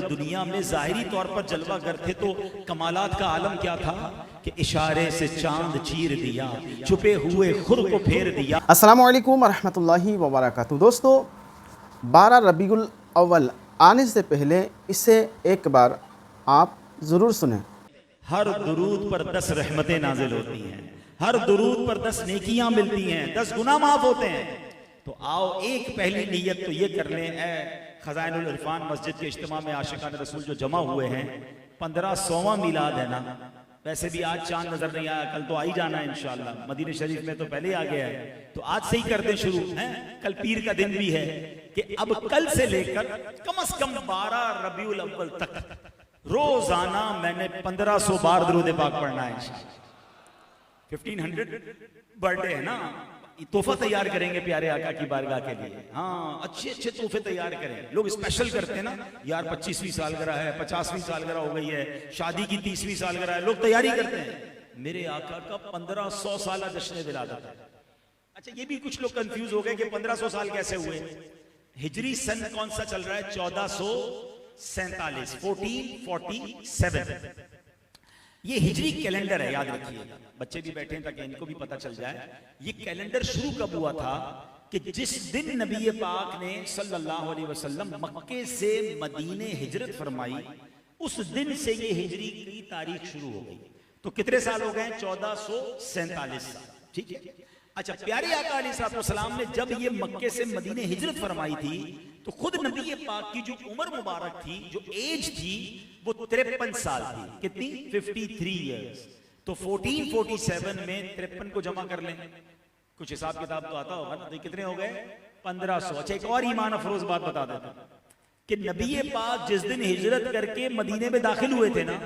जब दुनिया में जाहिरी तौर पर जलवागर थे तो कमालात का आलम क्या था कि इशारे से चांद चीर दिया, छुपे हुए खुद को फेर दिया। अस्सलामु अलैकुम रहमतुल्लाहि व बरकातुहू। दोस्तों, 12 रबीउल अव्वल आने से पहले इसे एक बार आप ज़रूर सुनें। हर दुरूद पर 10 रहमतें नाजिल होती हैं, हर दुरूद पर 10 नेकियां मिलती हैं, 10 गुनाह माफ होते हैं। तो आओ एक पहली नीयत तो ये कर लें, खजाइनुल इरफान मस्जिद के इज्तिमा में आशिकान रसूल जो जमा हुए हैं, 1500वां मिलाद है ना। वैसे भी आज चांद नजर नहीं आया, कल तो आ ही जाना है इंशाअल्लाह। मदीने शरीफ में तो पहले आ गया है, तो आज से ही कर दें शुरू हैं। कल पीर का दिन भी है कि अब कल से लेकर कम से कम 12 रबीउल अव्वल तक रोजाना मैंने 1500 बार दुरूद पाक पढ़ना है इंशाअल्लाह। 1500 बर्थडे है ना, तोहफा तैयार करेंगे प्यारे आका की बारगाह के लिए। हाँ, अच्छे अच्छे तोहफे तैयार करें। लोग स्पेशल करते हैं ना यार, 25वीं सालगिरह है, 50वीं सालगिरह हो गई है, शादी की 30वीं सालगिरह है, लोग तैयारी करते हैं। मेरे आका का 1500 साल जश्न विलादत है। अच्छा, ये भी कुछ लोग कंफ्यूज हो गए कि 1500 साल कैसे हुए। हिजरी सन कौन सा चल रहा है? 1447, 1447। ये हिजरी कैलेंडर है, याद रखिएगा। बच्चे भी बैठे हैं ताकि इनको भी पता चल जाए। ये कैलेंडर शुरू कब हुआ था कि जिस दिन नबी पाक ने सल्लल्लाहु अलैहि वसल्लम मक्के से मदीने हिजरत फरमाई, उस दिन से ये हिजरी की तारीख शुरू हो गई। तो कितने साल हो गए? 1447 साल। ठीक है। अच्छा, प्यारे आका अलैहिस्सलाम ने जब ये मक्के से मदीने हिजरत फरमाई थी तो खुद नबी पाक की जो उम्र मुबारक थी, जो एज थी, वो 53 साल थी। कितनी? 53 इयर्स। तो 1447 में 53 को जमा कर लें, कुछ हिसाब किताब तो आता होगा ना। तो कितने हो गए? 1500। अच्छा, एक और ईमान अफरोज बात बता देता कि नबी पाक जिस दिन हिजरत करके मदीने में दाखिल हुए थे ना,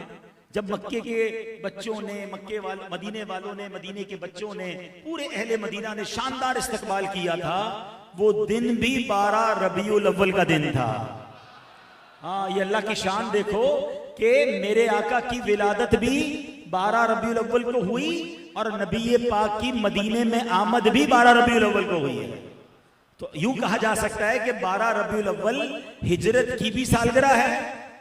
जब मक्के के बच्चों ने, मदीने वालों ने, मदीने के बच्चों ने, पूरे अहले मदीना ने शानदार इस्तकबाल किया था, वो दिन भी 12 रबीउल अव्वल का दिन था। हाँ, ये अल्लाह की शान देखो कि मेरे आका की विलादत भी 12 रबीउल अव्वल को हुई और नबी पाक की मदीने में आमद भी 12 रबीउल अव्वल को हुई है। तो यूं कहा जा सकता है कि 12 रबीउल अव्वल हिजरत की भी सालगिरह है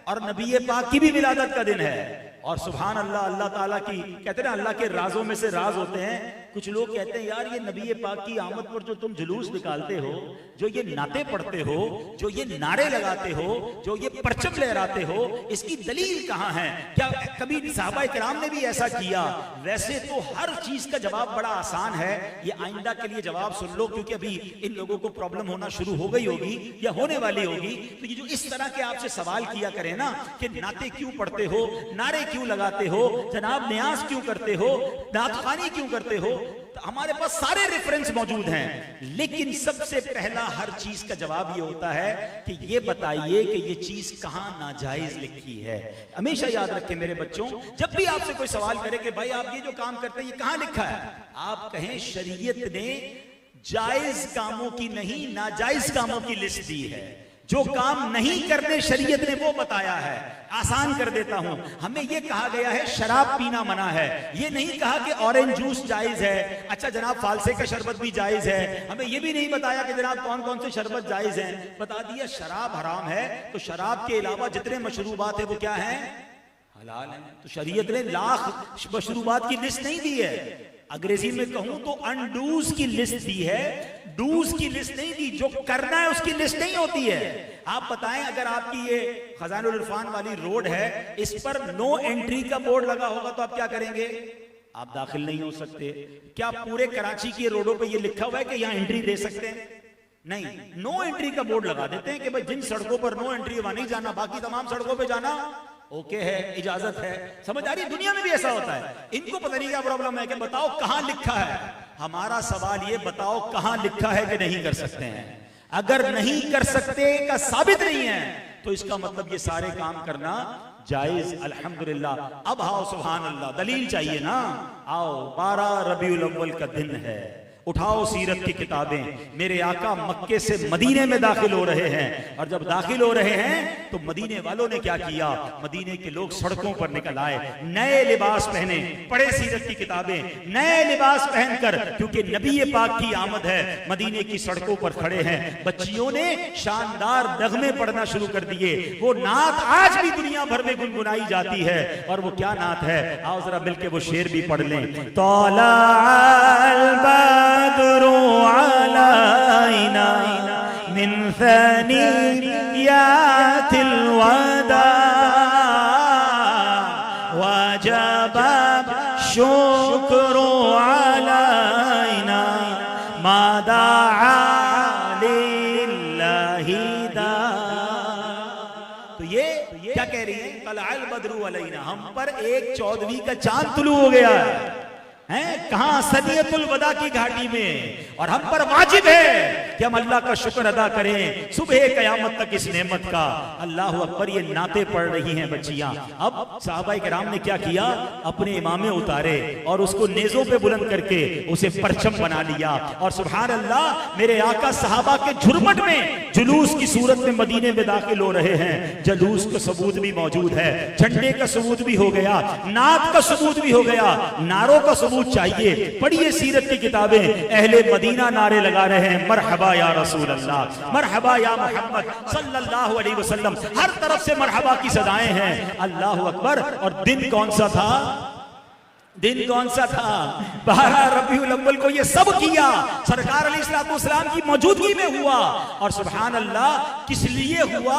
और नबी पाक की भी विलादत का दिन है। और सुभान अल्लाह, अल्लाह ताला की, कहते हैं ना अल्लाह के राजों में से राज होते हैं। कुछ लोग कहते हैं यार, ये नबी पाक की आमद पर जो तुम जुलूस निकालते हो, जो ये नाते पढ़ते हो, जो ये नारे लगाते हो, जो ये परचम लहराते हो, इसकी दलील कहाँ है? क्या कभी सहाबा किराम ने भी ऐसा किया? वैसे तो हर चीज का जवाब बड़ा आसान है। ये आइंदा के लिए जवाब सुन लो, क्योंकि अभी इन लोगों को प्रॉब्लम होना शुरू हो गई होगी या होने वाली होगी। तो ये जो इस तरह के आपसे सवाल किया करें ना कि नाते क्यों पढ़ते हो, नारे क्यों लगाते हो, जनाब न्याज क्यों करते हो, नातखानी क्यों करते हो, तो हमारे पास सारे रेफरेंस मौजूद हैं। लेकिन सबसे पहला हर चीज का जवाब ये होता है कि ये बताइए कि ये चीज कहां नाजायज लिखी है। हमेशा याद रखें मेरे बच्चों, जब भी आपसे कोई सवाल करे कि भाई आप ये जो काम करते हैं ये कहां लिखा है, आप कहें शरीयत ने जायज कामों की नहीं, नाजायज कामों की लिस्ट दी है। जो काम नहीं करने शरीयत ने वो बताया है। आसान कर देता हूं, हमें ये कहा गया है शराब पीना मना है, ये नहीं कहा कि ऑरेंज जूस जायज है। अच्छा जनाब, फालसे का शरबत भी जायज है। हमें ये भी नहीं बताया कि जनाब कौन कौन से शरबत जायज हैं। बता दिया शराब हराम है, तो शराब के अलावा जितने मशरूबात है वो क्या है? हलाल है। तो शरीयत ने लाख मशरूबात की लिस्ट नहीं दी है। अंग्रेजी में कहूं तो अनडूज की लिस्ट दी है, डूज की लिस्ट नहीं दी। जो करना है उसकी लिस्ट नहीं होती है। आप बताएं, अगर आपकी ये खजानुल इरफान वाली रोड है, इस पर नो एंट्री का बोर्ड लगा होगा तो आप क्या करेंगे? आप दाखिल नहीं हो सकते। क्या पूरे कराची की रोडों पे ये लिखा हुआ है कि यहां एंट्री दे सकते हैं? नहीं, नो एंट्री का बोर्ड लगा देते हैं कि भाई जिन सड़कों पर नो एंट्री वहां नहीं जाना, बाकी तमाम सड़कों पे जाना ओके है, इजाजत है। समझ आ रही? दुनिया में भी ऐसा होता है। इनको पता नहीं क्या प्रॉब्लम है कि बताओ कहां लिखा है। हमारा सवाल ये, बताओ कहां लिखा है कि नहीं कर सकते हैं। अगर नहीं कर सकते का साबित नहीं है तो इसका मतलब ये सारे काम करना जायज। अल्हम्दुलिल्लाह। अब आओ, सुभान अल्लाह, दलील चाहिए ना। आओ, 12 रबीउल अव्वल का दिन है, उठाओ सीरत की किताबें। मेरे आका मक्के से मदीने में दाखिल हो रहे हैं और जब दाखिल हो रहे हैं तो मदीने वालों ने क्या किया, मदीने के लोग सड़कों पर निकल आए, नए लिबास पहने, पढ़े सीरत की किताबें, नए लिबास पहनकर, क्योंकि नबी पाक की आमद है, मदीने की सड़कों पर खड़े हैं। बच्चियों ने शानदार नगमे पढ़ना शुरू कर दिए। वो नात आज भी दुनिया भर में गुनगुनाई जाती है। और वो क्या नात है, आओ जरा मिलके वो शेर भी पढ़ लें। तौलाल बद्रु अलैना मिन सनियातिल वदा वजब शुक्रु अलैना मा दआ लिल्लाहि दा। तो ये क्या कह रही है, तलअल बद्रु अलैना, हम पर एक 14वीं का चांद तुलू हो गया है, कहां, सनियतुल वदा की घाटी में। और हम पर वाजिब है कि हम अल्लाह का शुक्र अदा करें सुबह कयामत तक इस नेमत का। अल्लाह अकबर, ये नाते पढ़ रही हैं बच्चियां। अब साहबा किराम ने क्या किया, अपने इमामे उतारे और उसको नेजों पे बुलंद करके उसे परचम बना लिया। और सुभान अल्लाह, मेरे आका सहाबा के झुरमट में जुलूस की सूरत में मदीने में दाखिल हो रहे हैं। जुलूस का सबूत भी मौजूद है, झंडे का सबूत भी हो गया, नात का सबूत भी हो गया, नारों का सबूत चाहिए। पढ़िए सीरत की किताबें, अहले मदीना नारे लगा रहे हैं, मरहबा या रसूल अल्लाह, मरहबा या मोहम्मद सल्लल्लाहु अलैहि वसल्लम। हर तरफ से मरहबा की सदाएं हैं। अल्लाह अकबर। और दिन कौन सा था, दिन कौन सा था, 12 रबीउल अव्वल को ये सब किया, सरकार अलैहिस्सलाम की मौजूदगी में हुआ। और सुभान अल्लाह, किस लिए हुआ,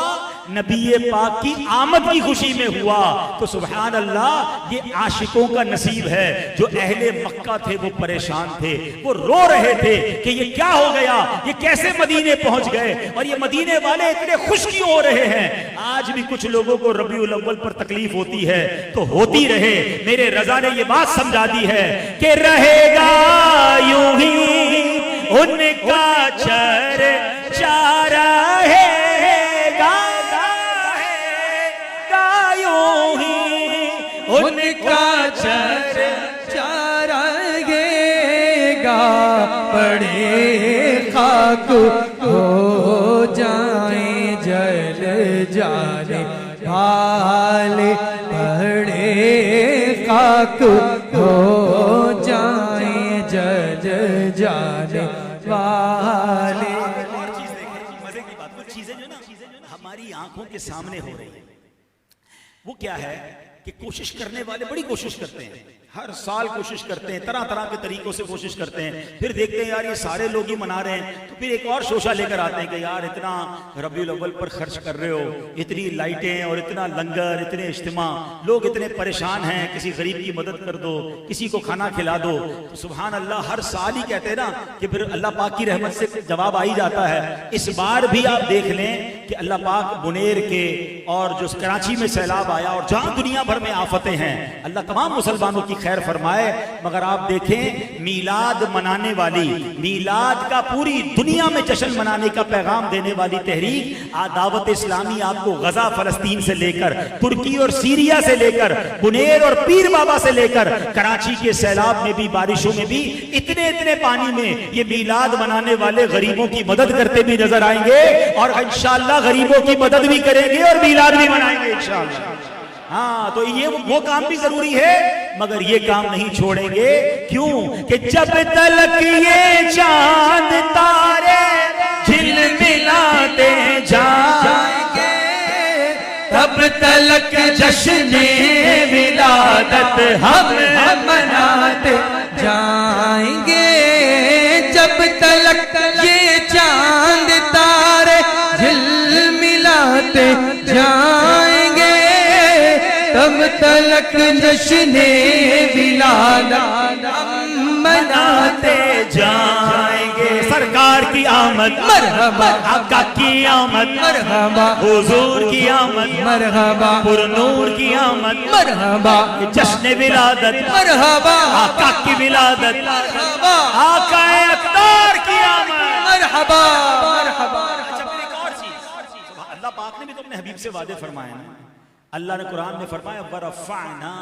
नबी पाक की आमद की खुशी में हुआ। तो सुभान अल्लाह, ये आशिकों का नसीब है। जो अहले मक्का थे वो परेशान थे, वो रो रहे थे कि ये क्या हो गया, ये कैसे मदीने पहुंच गए, और ये मदीने वाले इतने खुश क्यों हो रहे हैं। आज भी कुछ लोगों को रबीउल अव्वल पर तकलीफ होती है, तो होती रहे। मेरे रजा ने ये बात समझा दी है कि रहेगा यूं ही उनका चर्चा रहेगा, यूं ही उनका चर्चा रहेगा। पड़े खाक हो जाए जल जाने वाले, पड़े खाक हो जाए जल जाने वाले। और चीज देखें, मजे की बात, कुछ चीजें जो ना हमारी आंखों के सामने हो रही है, वो क्या है कि कोशिश करने वाले बड़ी कोशिश करते हैं, हर साल कोशिश करते हैं, तरह तरह के तरीकों से कोशिश करते हैं। फिर देखते हैं यार ये सारे लोग ही मना रहे हैं, तो फिर एक और शोशा लेकर आते हैं कि यार इतना रबीउल अव्वल पर खर्च कर रहे हो, इतनी लाइटें और इतना लंगर, इतने इज्तिमा, लोग इतने परेशान हैं, किसी गरीब की मदद कर दो, किसी को खाना खिला दो। तो सुभान अल्लाह, हर साल ही कहते हैं ना कि फिर अल्लाह पाक की रहमत से जवाब आ ही जाता है। इस बार भी आप देख लें कि अल्लाह पाक बुनेर के और जो कराची में सैलाब आया और जहां दुनिया भर में आफतें हैं, अल्लाह तमाम मुसलमानों की खैर फरमाए। मगर आप देखें, मीलाद मनाने वाली, मीलाद का पूरी दुनिया में जश्न मनाने का पैगाम देने वाली तहरीक दावत इस्लामी आपको गजा फलस्तीन से लेकर, तुर्की और सीरिया से लेकर, बुनेर और पीर बाबा से लेकर, कराची के सैलाब में भी, बारिशों में भी, इतने इतने पानी में ये मीलाद मनाने वाले गरीबों की मदद करते भी नजर आएंगे। और इंशाअल्लाह गरीबों की मदद भी करेंगे और मीलाद भी मनाएंगे इंशाअल्लाह। हाँ, तो ये वो काम भी जरूरी है, मगर ये काम नहीं छोड़ेंगे। क्यों कि जब तलक ये चांद तारे झिलमिलाते जाएंगे, तब तलक जश्न विलादत हम मनाते जाएंगे। जब तलक ये चांद तारे झिलमिलाते जाएंगे, तब तलक जश्न विलादत मनाते जाएंगे। सरकार की आमद मरहबा, आका की आमद मरहबा, हुजूर की आमद मरहबा, पुरनूर की आमद मरहबा, जश्न विलादत मरहबा, आका की विलादत, मरहबा, आका अख्तार की आमद, मरहबा, मरहबा। अच्छा, फिर एक और चीज, अल्लाह पाक ने भी तो अपने हबीब से वादे फरमाए ना। अल्लाह ने कुरान में फरमाया, वरफ़अना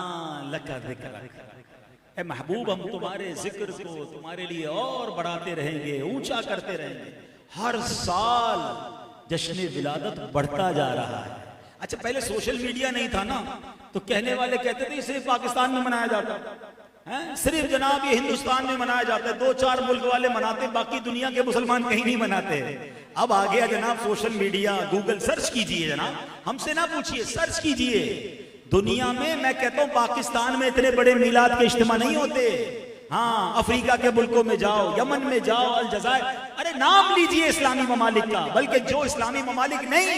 लका ज़िक्रक, ए महबूब हम तुम्हारे जिक्र को तुम्हारे लिए और बढ़ाते रहेंगे, ऊंचा करते रहेंगे। हर साल जश्न विलादत बढ़ता जा रहा है। अच्छा पहले सोशल मीडिया नहीं था ना, तो कहने वाले कहते थे सिर्फ पाकिस्तान में मनाया जाता है, सिर्फ जनाब ये हिंदुस्तान में मनाया जाता है, 2-4 मुल्क वाले मनाते, बाकी दुनिया के मुसलमान कहीं नहीं मनाते। अब आ गया जनाब सोशल मीडिया, गूगल सर्च कीजिए जनाब, हमसे ना पूछिए, सर्च कीजिए। दुनिया में मैं कहता हूं पाकिस्तान में इतने बड़े मिलाद के इज्तिमा नहीं होते। हाँ, अफ्रीका के मुल्कों में जाओ, यमन में जाओ, अलजजायर, अरे नाम लीजिए इस्लामी ममालिक का, बल्कि जो इस्लामी ममालिक नहीं,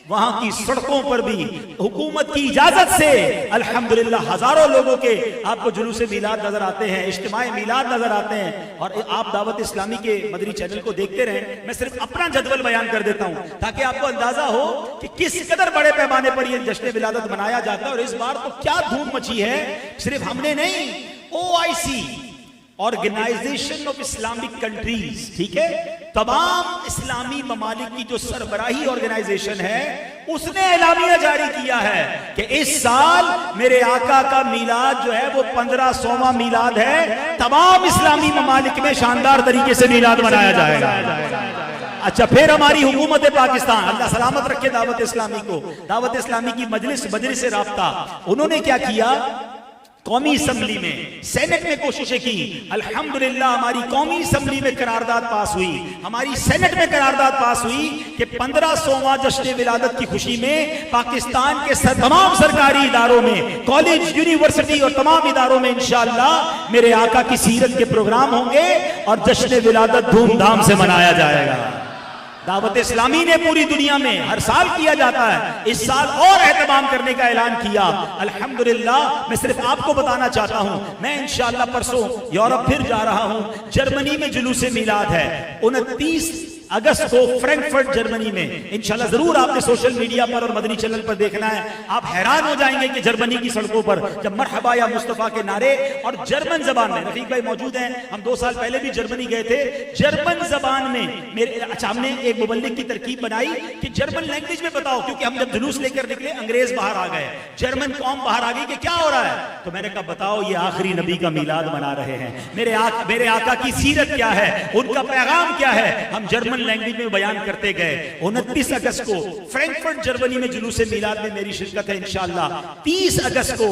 वहां की सड़कों पर भी हुकूमत की इजाजत से अल्हम्दुलिल्लाह हजारों लोगों के आपको जुलूस मिलाद नजर आते हैं, इज्तिमाए मिलाद नजर आते हैं। और आप दावत इस्लामी के मदनी चैनल को देखते रहें। मैं सिर्फ अपना जदवल बयान कर देता हूं ताकि आपको अंदाजा हो कि किस कदर बड़े पैमाने पर यह जश्न विलादत मनाया जाता है। और इस बार तो क्या धूम मची है, सिर्फ हमने नहीं, OIC organisation of Islamic countries, ठीक है, तमाम इस्लामी ममालिक की जो सरबराही ऑर्गेनाइजेशन है, उसने एलामिया जारी किया है कि इस साल मेरे आका का मिलाद जो है वो 1500वां मिलाद है। तमाम इस्लामी ममालिक में शानदार तरीके से मिलाद मनाया जाएगा। अच्छा, फिर हमारी हुकूमत पाकिस्तान, अल्लाह सलामत रखे दावत इस्लामी को, दावत इस्लामी की मजलिस राब्ता, उन्होंने क्या किया, कौमी असम्बली में, सेनेट में कोशिशें की। अल्हम्दुलिल्लाह हमारी कौमी असम्बली में करारदाद पास हुई, हमारी सेनेट में करारदाद पास हुई कि 1500वां जश्न विलादत की खुशी में पाकिस्तान के तमाम सरकारी इदारों में, कॉलेज, यूनिवर्सिटी और तमाम इदारों में इंशाअल्लाह मेरे आका की सीरत के प्रोग्राम होंगे और जश्न विलादत धूमधाम से मनाया जाएगा। दावत इस्लामी ने पूरी दुनिया में हर साल किया जाता है, इस साल और एहतमाम करने का ऐलान किया। अल्हम्दुलिल्लाह मैं सिर्फ आपको बताना चाहता हूं, मैं इंशाअल्लाह परसों यूरोप फिर जा रहा हूं। जर्मनी में जुलूस मिलाद है 29 अगस्त को फ्रैंकफर्ट जर्मनी में। इंशाल्लाह जरूर आपने सोशल मीडिया पर और मदनी चैनल पर देखना है। आप हैरान हो जाएंगे कि जर्मनी की सड़कों पर जब मरहबा या मुस्तफा के नारे और जर्मन जबान में, रफीक भाई मौजूद हैं, हम 2 साल पहले भी जर्मनी गए थे, जर्मन जबान में मेरे अच्छा हमने एक मुबल्लिग की तरकीब बनाई कि जर्मन लैंग्वेज में बताओ, क्योंकि हम जब जुलूस लेकर निकले अंग्रेज बाहर आ गए, जर्मन कौम बाहर आ गई कि क्या हो रहा है, तो मैंने कहा बताओ ये आखिरी नबी का मिलाद मना रहे हैं, मेरे आका की सीरत क्या है, उनका पैगाम क्या है, हम जर्मन लैंग्वेज में बयान करते गए। 29 अगस्त को फ्रैंकफर्ट जर्मनी में जुलूस मिलाद में मेरी शिरकत है इंशाअल्लाह। 30 अगस्त को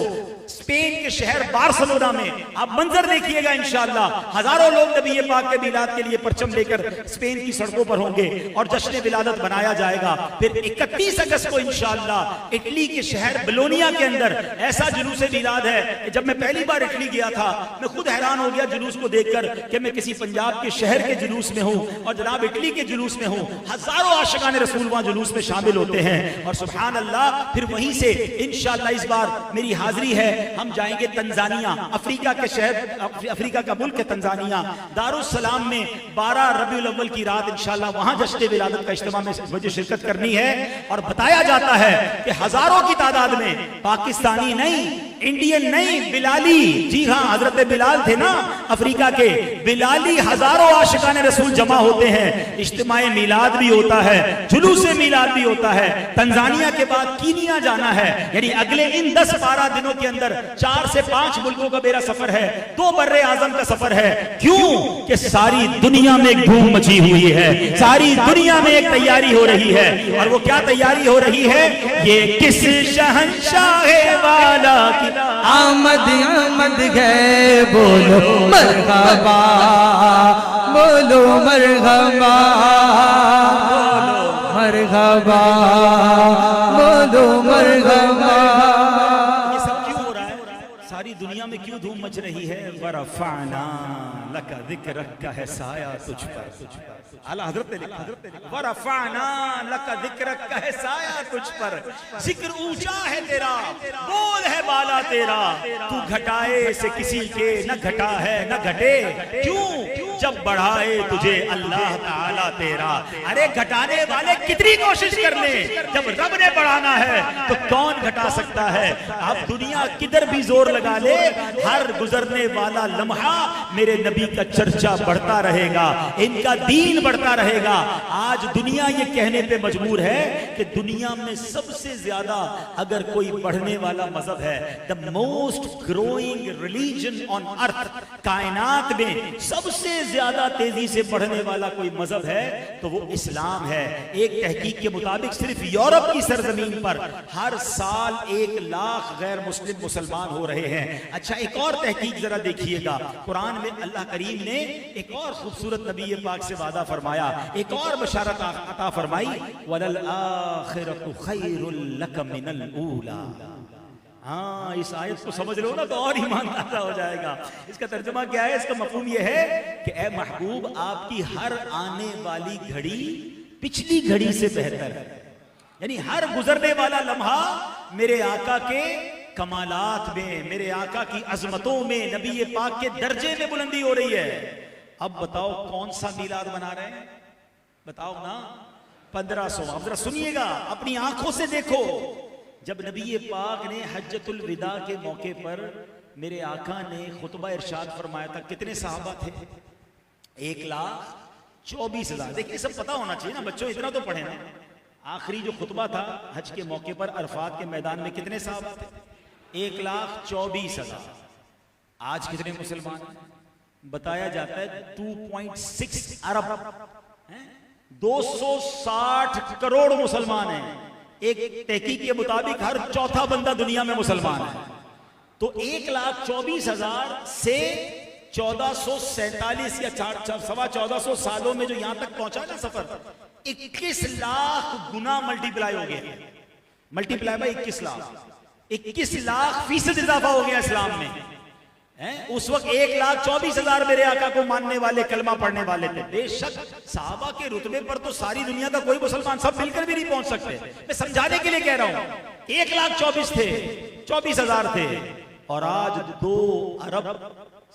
स्पेन के शहर बार्सिलोना में आप मंजर देखिएगा इंशाअल्लाह, हजारों लोग नबी पाक के मिलाद के लिए परचम लेकर स्पेन की सड़कों पर होंगे और जश्न विलादत मनाया जाएगा। फिर 31 अगस्त को इंशाअल्लाह इटली के शहर बोलोनिया के अंदर ऐसा जुलूस मिलाद है कि जब मैं पहली बार इटली गया था मैं खुद हैरान हो गया जुलूस को देखकर कि मैं किसी पंजाब के शहर के जुलूस में हूं और जनाब इटली के जुलूस में हूं। हजारों आशिकान रसूल वहां जुलूस में शामिल होते हैं और सुभान अल्लाह। फिर वहीं से इंशाअल्लाह इस बार मेरी हाजिरी है, हम जाएंगे तंजानिया, अफ्रीका के शहर, अफ्रीका का मुल्क है तंजानिया, दारुस्सलाम में 12 रबीउल अव्वल की रात इंशाअल्लाह वहां जश्न विलादत का इज्तिमा में मुझे शिरकत करनी है। और बताया जाता है कि हजारों की तादाद में पाकिस्तानी नहीं, इंडियन नहीं, बिलाली, जी हाँ हजरत बिलाल थे ना अफ्रीका के, बिलाली हजारों आशिकान रसूल जमा होते हैं। इज्तिमाए मिलाद भी होता है, जुलूस मिलाद भी होता है। तंजानिया के बाद कीनिया जाना है, यानी अगले इन 10-12 दिनों के अंदर 4 से 5 मुल्कों का मेरा सफर है, 2 बर्रे आजम का सफर है। क्यों कि सारी दुनिया में एक धूम मची हुई है, सारी दुनिया में एक तैयारी हो रही है। और वो क्या तैयारी हो रही है, ये किस शहंशाह वाला की आमद आमद है, बोलो मरहबा, बोलो मरहबा, मरहबा, बोलो मरहबा। ये सब क्यों हो रहा है, सारी दुनिया में क्यों धूम मच रही है? वरफाना लका ज़िक्रक का है साया तुझ पर, आला हजरत ने लिखा, वरफाना लका ज़िक्रक का है साया तुझ पर, जिक्र ऊंचा है तेरा, बोल है बाला तेरा, तू घटाए से किसी के न घटा है न घटे, क्यों जब बढ़ाए तुझे अल्लाह ताला तेरा। अरे घटाने वाले कितनी कोशिश कर ले, जब रब ने बढ़ाना है तो कौन घटा सकता है। अब दुनिया किधर भी जोर लगा ले, हर गुजरने वाला लम्हा मेरे नबी का चर्चा बढ़ता रहेगा, इनका दीन बढ़ता रहेगा। आज दुनिया ये कहने पे मजबूर है कि दुनिया में सबसे ज्यादा अगर कोई बढ़ने वाला मजहब है, the most growing religion on earth, कायनात में सबसे ज्यादा तेजी से बढ़ने वाला कोई मजहब है तो वो इस्लाम है। एक तहकीक के मुताबिक सिर्फ यूरोप की सरजमीन पर हर साल 1 लाख गैर मुस्लिम मुसलमान हो रहे हैं। अच्छा, एक और तहकीक जरा देखिएगा, कुरान में अल्लाह करीम ने एक और खूबसूरत नबी पाक से वादा फरमाया, एक और बशारत अता फरमाई, वलल आखिरतु खैरुल लक मिनल ऊला। हाँ, इस आयत को समझ लो ना तो और ईमान ताज़ा हो जाएगा। इसका तर्जुमा क्या है? इसका मफहूम यह है कि ए महबूब, आपकी हर आने वाली घड़ी पिछली घड़ी से बेहतर है। यानी हर गुजरने वाला लम्हा मेरे आका के कमालात में, मेरे आका की अजमतों में, नबी पाक के दर्जे में बुलंदी हो रही है। अब बताओ कौन सा मीलाद मना रहे हैं? बताओ ना। 1500। अब जरा सुनिएगा, अपनी आंखों से देखो। जब नबी पाक ने हज्जतुल विदा के मौके पर मेरे आका ने खुतबा इरशाद फरमाया था, कितने सहाबा थे? 1,24,000। देखिए, सब पता होना चाहिए ना बच्चों, इतना तो पढ़े ना। आखिरी जो खुतबा था हज के मौके पर अरफात के मैदान में कितने सहाबा थे? 1,24,000। आज कितने मुसलमान? बताया जाता है 2.6 अरब, 260 करोड़ मुसलमान हैं। एक तहकीक के मुताबिक हर चौथा बंदा दुनिया में मुसलमान है। तो 1,24,000 से 1447 या 1450 सालों में जो यहां तक पहुंचा ना सफर, 21 लाख गुना मल्टीप्लाई हो गया। मल्टीप्लाई बाय 21 लाख, 21 लाख फीसद इजाफा हो गया इस्लाम में। उस वक्त 1,24,000 मेरे आका को मानने वाले, कलमा पढ़ने वाले थे। बेशक साहबा के रुतबे पर तो सारी दुनिया का कोई मुसलमान सब मिलकर भी नहीं पहुंच सकते। मैं समझाने के लिए कह रहा हूं। 1,24,000 थे, 24,000 थे, और आज 2 अरब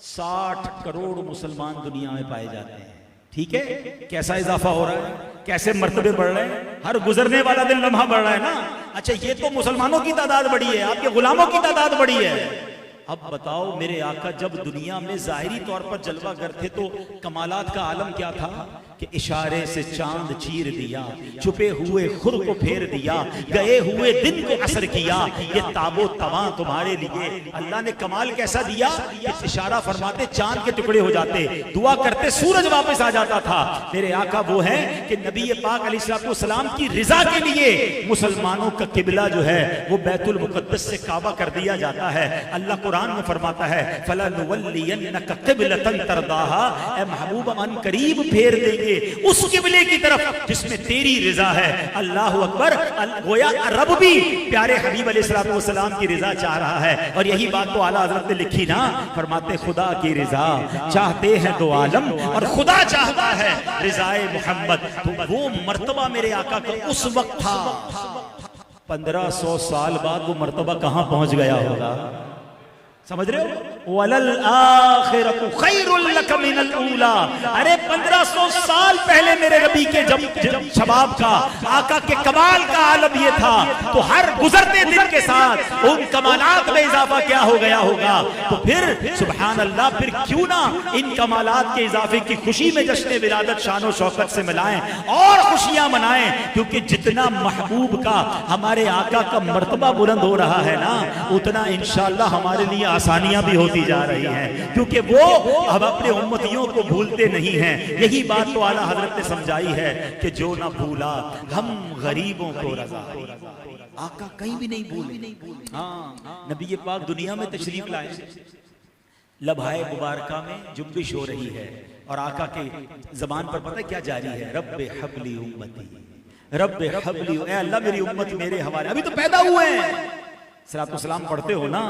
60 करोड़ मुसलमान दुनिया में पाए जाते हैं। ठीक है, कैसा इजाफा हो रहा है, कैसे मर्तबे बढ़ रहे हैं, हर गुजरने वाला दिन लम्हा बढ़ रहा है ना। अच्छा, ये तो मुसलमानों की तादाद बढ़ी है, आपके गुलामों की तादाद बढ़ी है। अब बताओ, मेरे आका जब दुनिया में जाहिरी तौर पर जलवा गर थे तो कमालात का आलम क्या था कि इशारे से चांद चीर दिया, छुपे हुए खुर को फेर दिया, गए हुए दिन को असर किया, ये ताबो तवा तुम्हारे लिए। अल्लाह ने कमाल कैसा दिया कि इशारा फरमाते चांद के टुकड़े हो जाते, दुआ करते सूरज वापस आ जाता था। मेरे आका वो है कि नबी पाक अलैहिस्सलाम की रिजा के लिए मुसलमानों का किबला जो है वो बैतुल मुकद्दस से काबा कर दिया जाता है। अल्लाह कुरान में फरमाता है, फलनुवल्लियन्नका क़िबलतन तरदाहा, ए महबूब अन करीब फेर देंगे उस किबले की तरफ जिसमें तेरी रिजा है। अल्लाह अकबर। गोया रब भी प्यारे हबीब अलैहिस्सलाम की रिजा चाह रहा है। और यही बात तो आला हज़रत ने लिखी ना, फरमाते खुदा की रिजा चाहते हैं दो आलम और खुदा चाहता है रिजाए मोहम्मद। तो वो मर्तबा मेरे आका का उस वक्त था। 1500 साल बाद वो मर्तबा कहां पहुंच गया होगा, समझ रहे हो? वलल आखिरतु खैरुल लक मिनल ऊला। अरे 1500 साल पहले मेरे नबी के जब शबाब का, आका के कमाल का आलम ये था, तो हर गुजरते दिन के साथ उन कमालात में इजाफा क्या हो गया होगा। तो फिर सुभान अल्लाह, फिर क्यों ना इन कमालात के इजाफे की खुशी में जश्न विलादत शान और शौकत से मिलाएं और खुशियां मनाएं, क्योंकि जितना महबूब का, हमारे आका का मर्तबा बुलंद हो रहा है ना, उतना इंशाअल्लाह हमारे लिए आसानियां भी होती जा रही हैं, क्योंकि वो अब अपने उम्मतियों को भूलते नहीं हैं। यही बात तो आला हजरत ने समझाई है कि जो ना भूला हम गरीबों को रज़ा। आका कहीं भी नहीं भूले। हाँ, नबी पाक दुनिया में तशरीफ लाए, लम्हाए मुबारका में जुम्बिश हो रही है और आका के जबान पर पता क्या जारी है, रब्बे हबली उम्मती, रब्बे हबली, ए अल्लाह मेरी उम्मत मेरे हवाले। अभी तो पैदा हुए हैं, सलातो सलाम पढ़ते हो ना,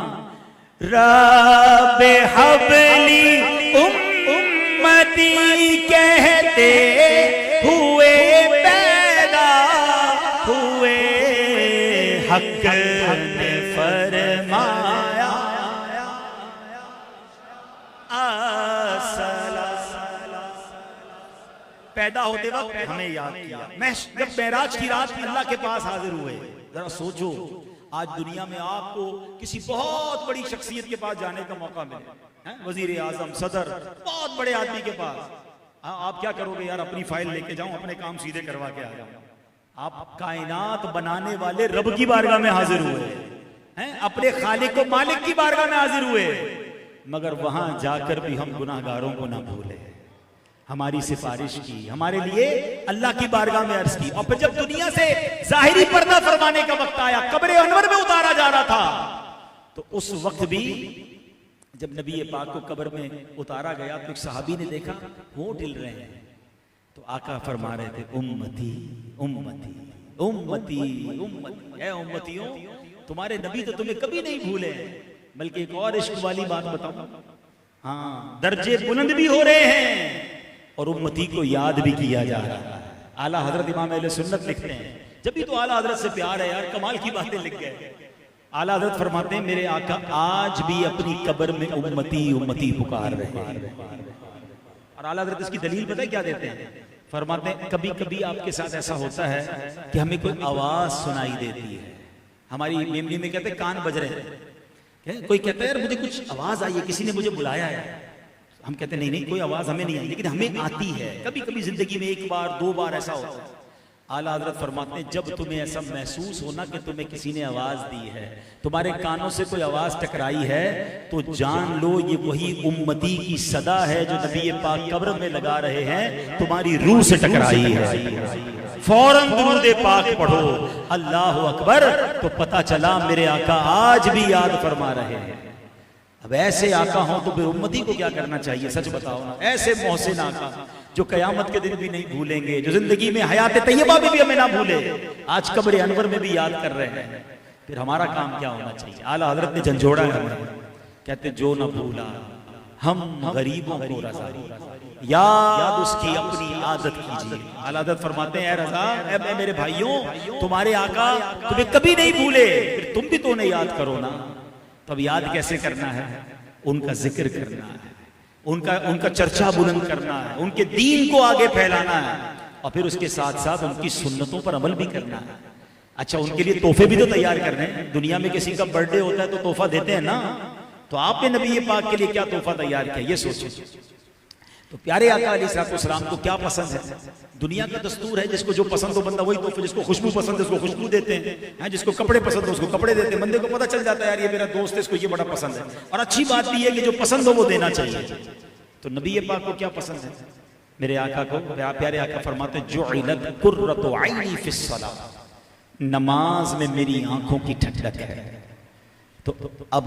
रब्बे हबली उम्मती कहते हुए पैदा हुए, हक ने फरमाया पैदा होते वक्त हमें याद किया। मैं जब मेराज की रात अल्लाह के पास हाजिर हुए, जरा सोचो आज दुनिया में आपको किसी बहुत बड़ी शख्सियत के पास जाने का मौका मिले, वजीर आजम, सदर, बहुत बड़े आदमी के पास, आप क्या करोगे यार, अपनी फाइल लेके जाऊं, अपने काम सीधे करवा के आ जाऊं। आप कायनात बनाने वाले रब की बारगाह में हाजिर हुए हैं, अपने खालिक को मालिक की बारगाह में हाजिर हुए, मगर वहां जाकर भी हम गुनाहगारों को ना भूले। हमारी सिफारिश की, हमारे लिए अल्लाह की बारगाह में अर्ज की। और फिर जब दुनिया से जाहिरी पर्दा फरमाने का वक्त आया, कब्र अनवर में उतारा जा रहा था, तो उस वक्त भी जब नबी पाक को कब्र में उतारा गया तो एक सहाबी ने देखा होंठ हिल रहे हैं, तो आका फरमा रहे थे उम्मती उम्मती उम्मती उम्मती, ऐ उम्मतियों तुम्हारे नबी तो तुम्हें कभी नहीं भूले। बल्कि एक और इश्क वाली बात बताऊं, हाँ, दर्जे बुलंद भी हो रहे हैं और उम्मती को याद भी किया जा रहा है। आला हजरत इमाम अहले सुन्नत लिखते हैं, जब भी तो आला हजरत से प्यार है यार, कमाल की बातें लिख गए। आला हजरत फरमाते हैं मेरे आका आज भी अपनी कब्र में उम्मती उम्मती पुकार रहे हैं। और आला हजरत इसकी दलील पता है क्या देते हैं? फरमाते हैं कभी कभी आपके साथ ऐसा होता है कि हमें कोई आवाज सुनाई देती है, हमारी मेमोरी में कहते हैं कान बज रहे हैं, कोई कहता है यार मुझे कुछ आवाज आई है, किसी ने मुझे बुलाया है, हम कहते हैं नहीं नहीं कोई आवाज हमें नहीं आई, लेकिन हमें आती है। कभी कभी जिंदगी में एक बार दो बार ऐसा होता है। आला हज़रत फरमाते हैं जब तुम्हें ऐसा महसूस होना कि तुम्हें किसी ने आवाज दी है, तुम्हारे कानों से कोई आवाज टकराई है, तो जान लो ये वही उम्मती की सदा है जो नबी पाक कब्र में लगा रहे हैं, तुम्हारी रूह से टकराई है। फौरन दुरूद पाक पढ़ो, अल्लाह अकबर, तो पता चला मेरे आका आज भी याद फरमा रहे हैं। अब ऐसे आका हो तो फिर उम्मती को क्या करना चाहिए? सच बताओ ना, ऐसे मोहसिन आका जो कयामत के दिन भी नहीं भूलेंगे, जो जिंदगी में हयात तैयबा में भी हमें ना भूले, आज कब्र अनवर में भी याद कर रहे हैं, फिर हमारा काम क्या होना चाहिए? आला हजरत ने झंझोड़ा है हमें, कहते जो न भूला हम गरीबों को रजा, याद उसकी अपनी आदत कीजिए। आला हजरत फरमाते हैं ए रजा, ए मेरे भाइयों, तुम्हारे आका तुम्हें कभी नहीं भूले, फिर तुम भी तो उन्हें याद करो ना। तब याद कैसे करना है? उनका जिक्र करना है, उनका चर्चा बुलंद करना है, उनके दीन को आगे फैलाना है, और फिर उसके साथ साथ उनकी सुन्नतों पर अमल भी करना है। अच्छा, उनके लिए तोहफे भी तो तैयार करने हैं। दुनिया में किसी का बर्थडे होता है तो तोहफा देते हैं ना, तो आपने नबी पाक के लिए क्या तोहफा तैयार किया ये सोचो। तो प्यारे आका अलैहिस्सलाम को क्या पसंद है? दुनिया का दस्तूर है जिसको जो पसंद हो बंदा वही तोहफे, जिसको खुशबू पसंद है उसको खुशबू देते हैं, जिसको कपड़े पसंद है उसको कपड़े देते हैं। बंदे को पता चल जाता है यार ये मेरा दोस्त है, इसको ये बड़ा पसंद है। और अच्छी बात भी है कि जो पसंद हो वो देना चाहिए। तो नबी पाक को क्या पसंद है? मेरे आका को प्यारे आका फरमाते हैं जुइलत कुर्रतु ऐनी फिस सलाह, नमाज में मेरी आंखों की ठंडक है। तो अब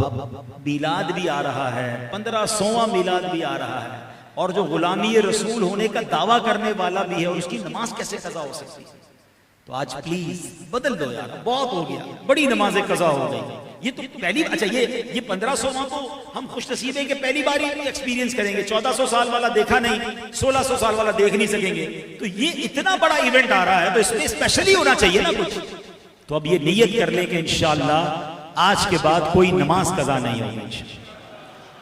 मिलाद भी आ रहा है, 1500वां मिलाद भी आ रहा है, और जो गुलामी रसूल होने का दावा करने वाला भी है, और उसकी नमाज कैसे कज़ा हो सकती है? तो आज प्लीज बदल दो यार, बहुत हो गया, बड़ी नमाजें कज़ा हो गई। ये तो पहली, अच्छा ये 1500वां तो हम खुशनसीब है कि पहली बार ही एक्सपीरियंस करेंगे। 1400 साल वाला देखा नहीं, 1600 साल वाला देख नहीं सकेंगे। तो ये इतना बड़ा इवेंट आ रहा है तो इसमें स्पेशली होना चाहिए ना कुछ। तो अब ये नियत कर ले कि इंशाअल्लाह आज के बाद कोई नमाज कज़ा नहीं होगी।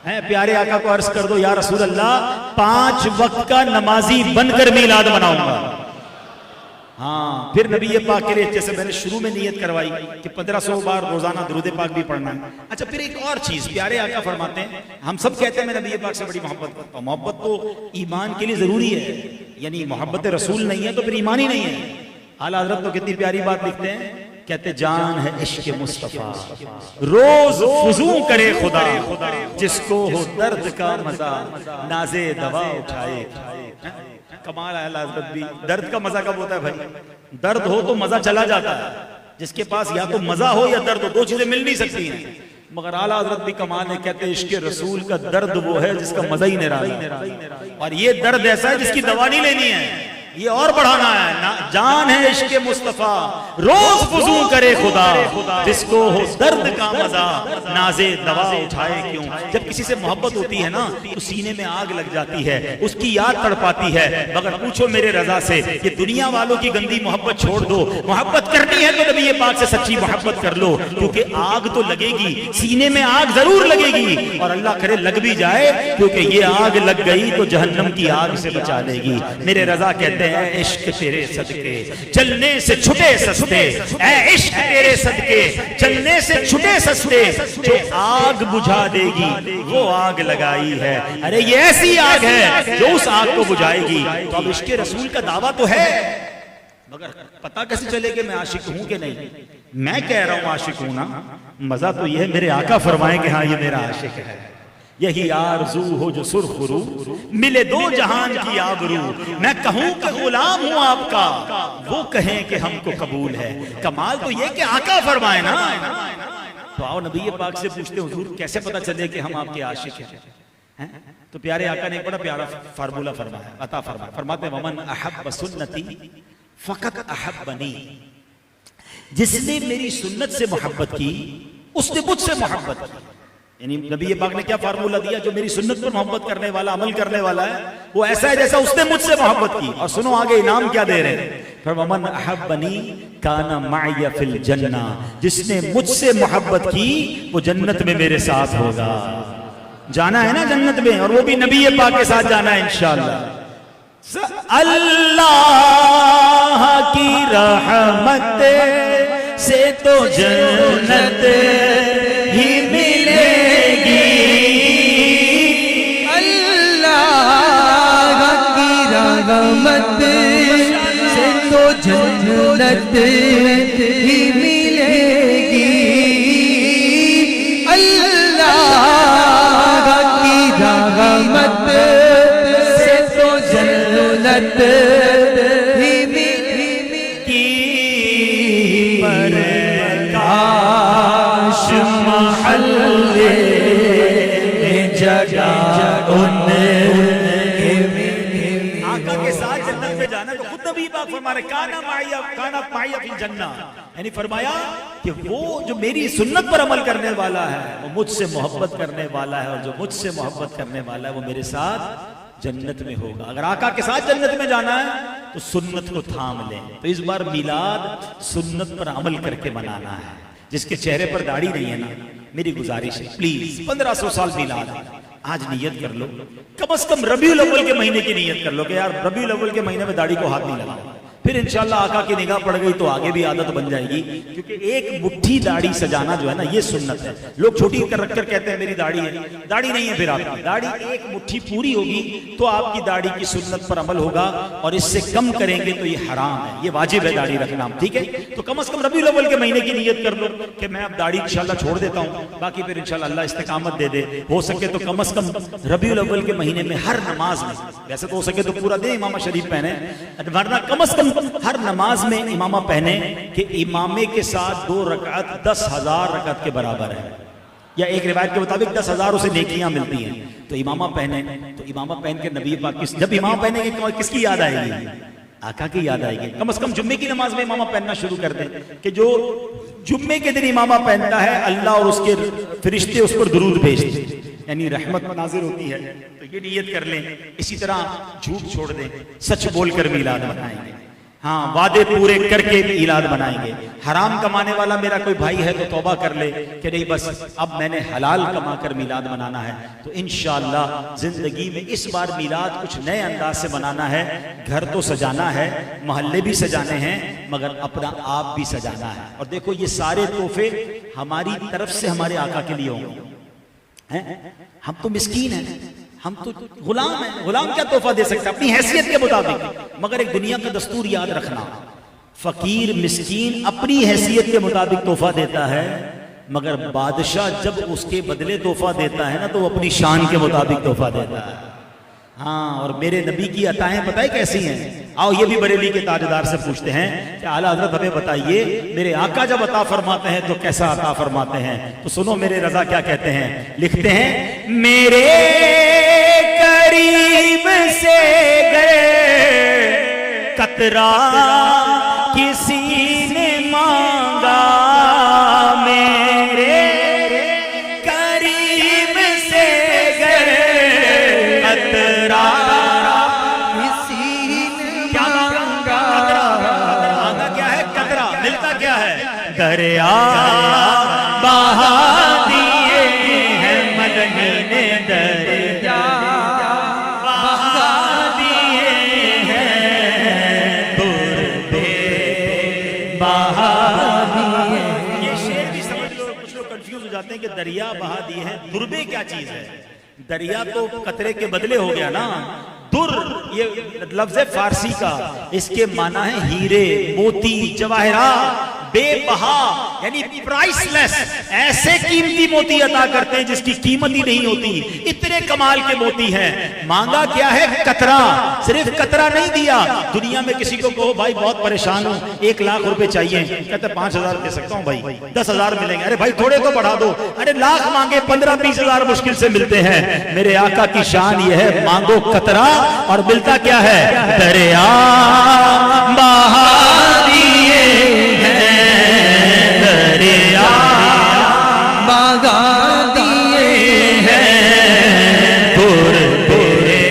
है प्यारे आका को अर्ज कर दो या रसूल अल्लाह 5 वक्त का नमाजी बनकर मिलाद मनाऊंगा। हाँ, फिर नबी पाक के लिए जैसे मैंने शुरू में नियत करवाई कि 1500 बार रोजाना दुरूद पाक भी पढ़ना है। अच्छा, फिर एक और चीज प्यारे आका फरमाते हैं, हम सब कहते हैं मैं नबी पाक से बड़ी मोहब्बत करता हूं। मोहब्बत तो ईमान के लिए जरूरी है, यानी मोहब्बत रसूल नहीं है तो फिर ईमान ही नहीं है। आला हज़रत तो कितनी प्यारी बात लिखते हैं, कहते जान है इश्क मुस्तफा, रोज फुजू करे खुदा, जिसको हो दर्द का मजा नाजे दवा उठाए। कमाल है आला हज़रत भी। दर्द का मजा कब होता है भाई? दर्द हो तो मजा चला जाता है। जिसके पास या तो मजा हो या दर्द हो, दो चीजें मिल नहीं सकती हैं। मगर आला हज़रत भी कमाल है, कहते इश्क रसूल का दर्द वो है जिसका मजा ही निराला, और ये दर्द ऐसा है जिसकी दवा नहीं लेनी है, ये और बढ़ाना है ना। जान है इश्क मुस्तफा, रोज फुजू करे खुदा, जिसको हो दर्द का मजा नाजे दवा उठाए क्यों। जब किसी से मोहब्बत होती है ना तो सीने में आग लग जाती है, उसकी याद तड़पाती है। मगर पूछो मेरे रजा से कि दुनिया वालों की गंदी मोहब्बत छोड़ दो, मोहब्बत करनी है तो नबी पाक से सच्ची मोहब्बत कर लो, क्योंकि आग तो लगेगी, सीने में आग जरूर लगेगी, और अल्लाह करे लग भी जाए, क्योंकि ये आग लग गई तो जहन्नम की आग से बचा लेगी। मेरे रजा कहते इश्क तेरे सदके चलने से छुटे सस्ते, ऐ इश्क तेरे सदके चलने से छुटे सस्ते, जो आग बुझा देगी वो आग लगाई है। अरे ये ऐसी आग है जो उस आग को बुझाएगी। तो अब इश्क रसूल का दावा तो है, मगर पता कैसे चले कि मैं आशिक हूं कि नहीं? मैं कह रहा हूं आशिक हूं ना, मजा तो ये है मेरे आका फरमाए कि हाँ ये मेरा आशिक है। यही आरज़ू हो जो सुरखरू, मिले दो जहान की आबरू। मैं कहूं कि गुलाम हूं आपका, वो कहें कि हमको कबूल है। कमाल तो ये कि आका फरमाए ना। तो आओ नबी पाक से पूछते हैं, हुजूर कैसे पता चले कि हम आपके आशिक हैं? तो प्यारे आका ने एक बड़ा प्यारा फार्मूला फरमाया, अता फरमाया। फरमाते वमन अहब्ब सुन्नती फकत अहब्बनी, जिसने मेरी सुन्नत से मोहब्बत की उसने मुझसे मोहब्बत की। यानी नबी पाक ने क्या फार्मूला दिया, जो मेरी सुन्नत पर मोहब्बत करने वाला, अमल करने वाला है, वो ऐसा है जैसा उसने मुझसे मोहब्बत की। और सुनो आगे इनाम क्या दे रहे हैं, वमन अहब्बनी काना माइया फिल जन्ना, जिसने मुझसे मोहब्बत की वो जन्नत में मेरे साथ होगा। जाना है ना जन्नत में, और वो भी नबी पाक के साथ जाना है इंशाअल्लाह। अल्लाह की रहमत से तो जन्नत ही मिलेगी, अल्लाह की रहमत से तो जन्नत ही मिलेगी, अल्लाह की रहमत से तो जन्नत ही मिलेगी। प्रकाश महल्ले में जगा आका के साथ जन्नत में जाना। तो खुद नबी पाक फरमा रहे काना माइया फिल जन्ना, यानी फरमाया कि वो जो मेरी सुन्नत पर अमल करने वाला है वो मुझसे मोहब्बत करने वाला है, और जो मुझसे मोहब्बत करने वाला है वो मेरे साथ जन्नत में होगा। अगर आका के साथ जन्नत में जाना है तो सुन्नत को थाम लें। तो इस बार मिलाद सुन्नत पर अमल करके मनाना है। जिसके चेहरे पर दाढ़ी नहीं है ना, मेरी गुजारिश है प्लीज 1500 साल मिलाद आज नियत कर लो, कम से कम रबीउल अव्वल के महीने की नियत कर लो कि यार रबीउल अव्वल के महीने में दाढ़ी को हाथ नहीं लगा। फिर इंशाल्लाह आका की निगाह पड़ गई तो आगे भी आदत बन जाएगी, क्योंकि एक मुट्ठी दाढ़ी सजाना जो है ना ये सुन्नत है। लोग छोटी कर रखकर कहते हैं मेरी दाढ़ी है, दाढ़ी नहीं है। फिर आपकी दाढ़ी एक मुट्ठी पूरी होगी तो आपकी दाढ़ी की सुन्नत पर अमल होगा, और इससे कम करेंगे तो ये हराम है, ये वाजिब है दाढ़ी रखना, ठीक है। तो कम से कम रबीउल अव्वल के महीने की नियत कर लो कि मैं अब दाढ़ी इंशाल्लाह छोड़ देता हूँ, बाकी फिर इंशाल्लाह अल्लाह इस्तिकामत दे दे। हो सके तो कम से कम रबीउल अव्वल के महीने में हर नमाज में, वैसे तो हो सके तो पूरा दिन इमामा शरीफ पहने, वरना कम से कम हर नमाज में इमामा पहने कि इमामे के साथ 2 रकात 10,000 रकात के बराबर है, या एक रिवायत के मुताबिक 10,000 उसे नेकियां मिलती हैं। तो इमामा पहने, तो इमामा पहन के नबी पाक जब इमामा पहनेंगे किसकी याद आएगी, आका की याद आएगी। कम से कम जुम्मे की नमाज में इमामा पहनना शुरू कर दें कि जो जुम्मे के दिन इमामा पहनता है अल्लाह और उसके फरिश्ते उस पर दुरूद भेजते, यानी रहमत नाजिर होती है। तो ये नियत कर लें। इसी तरह झूठ छोड़ दें, सच बोलकर मिलाद बनाएंगे, हाँ वादे पूरे करके मिलाद बनाएंगे। हराम कमाने वाला मेरा कोई भाई है तो तौबा कर ले कि नहीं बस अब मैंने हलाल कमाकर मिलाद बनाना है। तो इंशाअल्लाह जिंदगी में इस बार मिलाद कुछ नए अंदाज से बनाना है। घर तो सजाना है, मोहल्ले भी सजाने हैं, मगर अपना आप भी सजाना है। और देखो ये सारे तोहफे हमारी तरफ से हमारे आका के लिए होंगे। हम तो मिस्कीन हैं, हम तो गुलाम हैं। गुलाम क्या तोहफा दे सकते हैं अपनी हैसियत के मुताबिक, मगर एक दुनिया का दस्तूर याद रखना, फकीर मिस्कीन अपनी हैसियत के मुताबिक तोहफा देता है, मगर बादशाह जब उसके बदले तोहफा देता है ना तो वो अपनी शान के मुताबिक तोहफा देता है। हाँ, और मेरे नबी की अताएं पता है कैसी हैं? आओ ये भी बरेली के ताजदार से पूछते हैं कि आला हज़रत हमें बताइए मेरे आका जब अता फरमाते हैं तो कैसा अता फरमाते हैं। तो सुनो मेरे रजा क्या कहते हैं, लिखते हैं मेरे करीब से गए कतरा किसी ने मांगा, मेरे करीब से गए कतरा किसी ने क्या मांगा। मांगा क्या है? कतरा। मिलता क्या है? दरिया बहा दिए हैं मदनी ने, दरिया बहा दिए हैं दुर्बे बहा दिए। ये शेर भी समझ लो, कुछ लोग कंफ्यूज हो जाते हैं कि दरिया बहा दिए हैं, दुर्बे क्या चीज है? दरिया तो कतरे के बदले हो गया ना, दुर ये लफ्ज है फारसी का, इसके माना है हीरे मोती जवाहरात बेबहा यानी प्राइसलेस, ऐसे कीमती मोती अता करते हैं जिसकी कीमत ही नहीं होती, इतने कमाल के मोती हैं। मांगा क्या है? कतरा, सिर्फ कतरा नहीं दिया। दुनिया में किसी को कहो भाई बहुत परेशान हूं, 1 लाख रुपए चाहिए, कहते 5,000 दे सकता हूं भाई, 10,000 मिलेंगे। अरे भाई थोड़े तो बढ़ा दो। अरे लाख मांगे 15-20,000 मुश्किल से मिलते हैं। मेरे आका की शान यह है, मांगो कतरा और मिलता क्या है? दरिया बहा दिए हैं, दरिया बहा दिए हैं, पुर पुरे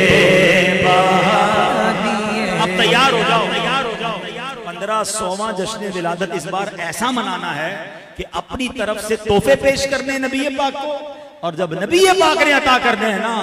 बहा दिए। अब तैयार हो जाओ, तैयार हो जाओ। 1500वां जश्न विलादत इस बार ऐसा मनाना है कि अपनी तरफ से तोहफे पेश करने नबी पाक को, और जब नबी पाक ने अता करने हैं ना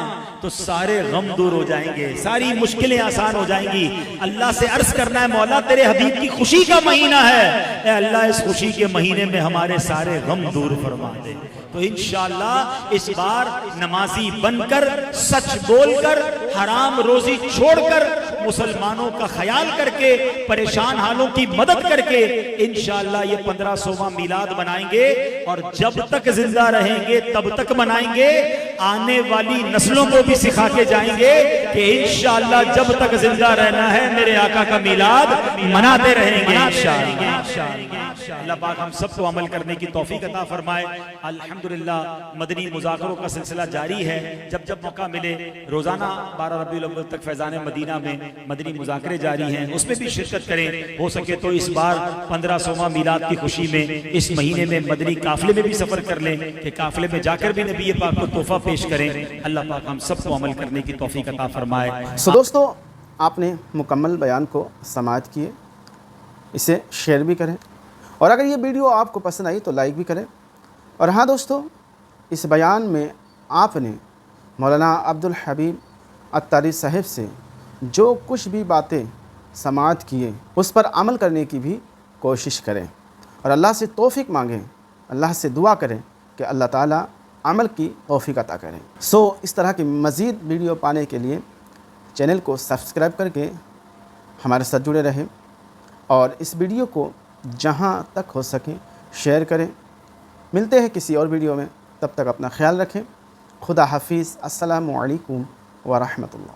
तो सारे गम दूर हो जाएंगे, सारी मुश्किलें आसान हो जाएंगी। अल्लाह से अर्ज करना है, मौला तेरे हबीब की खुशी का महीना है, ए अल्लाह इस खुशी के महीने में हमारे सारे गम दूर फरमा दे। तो इंशाअल्लाह इस बार नमाजी बनकर, सच बोलकर, हराम रोजी छोड़कर, मुसलमानों का ख्याल करके, परेशान हालों की मदद करके इंशाअल्लाह ये 1500वां मिलाद बनाएंगे। और जब तक जिंदा रहेंगे तब तक मनाएंगे। आने वाली नस्लों को भी सिखा के जाएंगे कि इंशाअल्लाह जब तक जिंदा रहना है मेरे आका का मिलाद मनाते रहेंगे इंशाअल्लाह। अल्लाह पाक हम सबको अमल करने की तौफीक अता फरमाए। अल्हम्दुलिल्लाह मदनी मुज़ाकरों का सिलसिला जारी है। जब जब मौका मिले रोजाना 12 रबीउल अव्वल तक फैज़ान मदीना में मदनी मुज़ाकरे जारी हैं, उसमें भी शिरकत करें। हो सके तो इस बार 1500वां मिलाद की खुशी में इस महीने में मदनी काफिले में भी सफर कर लें कि काफिले में जाकर भी नबी पाक को तोहफा पेश करें। अल्लाह पाक हम सबको अमल करने की तौफीक अता फरमाए। सो दोस्तों, आपने मुकम्मल बयान को समाअत किए, इसे शेयर भी करें, और अगर ये वीडियो आपको पसंद आई तो लाइक भी करें। और हाँ दोस्तों, इस बयान में आपने मौलाना अब्दुल हबीब अत्तारी साहब से जो कुछ भी बातें समाअत किए उस पर अमल करने की भी कोशिश करें और अल्लाह से तौफीक मांगें, अल्लाह से दुआ करें कि अल्लाह ताला अमल की तौफीक अता करें। सो इस तरह की मज़ीद वीडियो पाने के लिए चैनल को सब्सक्राइब करके हमारे साथ जुड़े रहें और इस वीडियो को जहाँ तक हो सके शेयर करें। मिलते हैं किसी और वीडियो में, तब तक अपना ख्याल रखें। खुदा हाफिज़। अस्सलामु अलैकुम व रहमतुल्लाह।